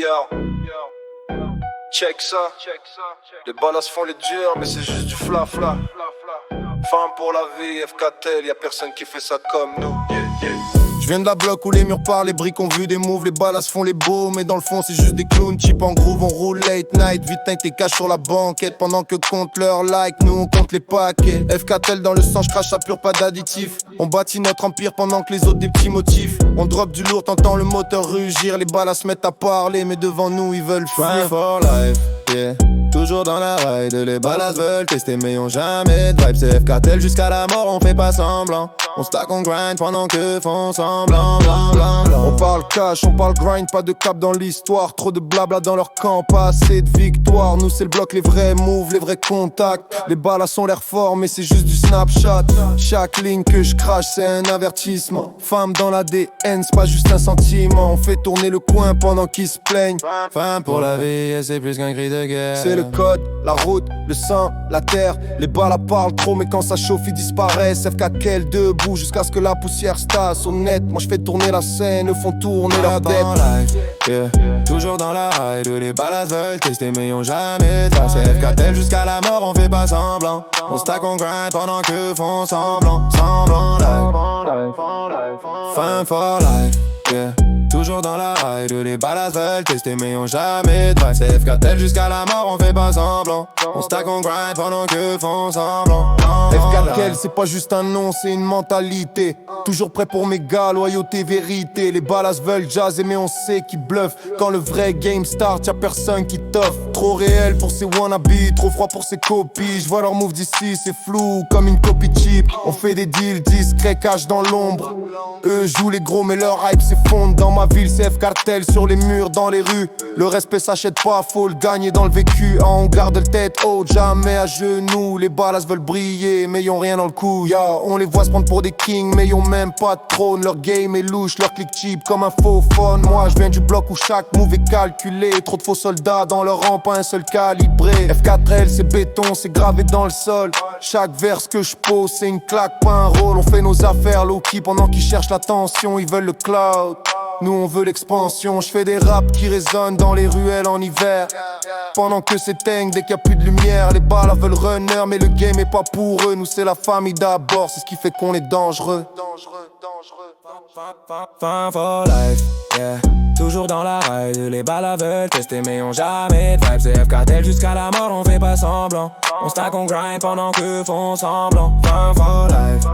Yo, check ça. Les ballas font les durs, mais c'est juste du fla-fla. Femme pour la vie, FKTL, y'a personne qui fait ça comme nous. Je viens de la bloc où les murs parlent, les briques ont vu des moves, les ballas font les beaux, mais dans le fond c'est juste des clowns. Cheap en groove, on roule late night, vite tes cash sur la banquette. Pendant que compte leur like, nous on compte les paquets. FKTL dans le sang, je crache ça pur, pas d'additif. On bâtit notre empire pendant que les autres des petits motifs. On drop du lourd, t'entends le moteur rugir. Les ballas se mettent à parler, mais devant nous ils veulent fuir. For life, yeah. Toujours dans la ride, les ballas veulent tester mais ont jamais de vibe. C'est FKTL jusqu'à la mort, on fait pas semblant. On stack, on grind pendant que font semblant, blanc, blanc, blanc. On parle cash, on parle grind, pas de cap dans l'histoire. Trop de blabla dans leur camp, pas assez de victoire. Nous c'est le bloc, les vrais moves, les vrais contacts. Les ballas ont l'air forts mais c'est juste du Snapchat. Chaque ligne que je crache c'est un avertissement. Femme dans l'ADN, c'est pas juste un sentiment. On fait tourner le coin pendant qu'ils se plaignent. Femme pour la vie, c'est plus qu'un cri de guerre. C'est le code, la route, le sang, la terre. Les ballas parlent trop mais quand ça chauffe ils disparaissent. FKTL debout jusqu'à ce que la poussière se tasse. Honnête, moi je fais tourner la scène, eux font tourner leur tête. Yeah. Toujours dans la ride, les ballas veulent tester mais ont jamais de trace. C'est FKTL jusqu'à la mort, on fait pas semblant. On stack, on grind pendant que font semblant. Semblant life, fin for life, yeah. Toujours dans la ride, les ballas veulent tester mais ont jamais de vibe. C'est FKTL jusqu'à la mort, on fait pas semblant. On stack, on grind pendant que font semblant. FKTL c'est pas juste un nom, c'est une mentalité. Toujours prêt pour mes gars, loyauté, vérité. Les ballas veulent jazzer mais on sait qu'ils bluffent. Quand le vrai game start, y'a personne qui t'offre. Trop réel pour ces wannabes, trop froid pour ces copies. J'vois leur move d'ici, c'est flou comme une copie cheap. On fait des deals discrets, cache dans l'ombre. Eux jouent les gros mais leur hype s'effondre. Dans ma ville c'est FKTL sur les murs, dans les rues. Le respect s'achète pas, faut le gagner dans le vécu. Ah, on garde le tête haute, jamais à genoux. Les ballas veulent briller mais y'ont rien dans le cou, yeah. On les voit se prendre pour des kings mais y'ont même pas de trône. Leur game est louche, leur click cheap comme un faux phone. Moi je viens du bloc où chaque move est calculé. Trop de faux soldats dans leur rang, pas un seul calibré. FKTL c'est béton, c'est gravé dans le sol. Chaque verse que je pose c'est une claque, pas un rôle. On fait nos affaires low-key pendant qu'ils cherchent l'attention. Ils veulent le cloud, nous on veut l'expansion. Je fais des raps qui résonnent dans les ruelles en hiver. Pendant que c'est tang, dès qu'il y a plus de lumière. Les ballas veulent runner mais le game est pas pour eux. Nous c'est la famille d'abord, c'est ce qui fait qu'on est dangereux. Fin for life, yeah. Toujours dans la ride, les ballas veulent tester mais ont jamais de vibe. C'est FKTL jusqu'à la mort, on fait pas semblant. On stack, on grind pendant que font semblant. Fin for life.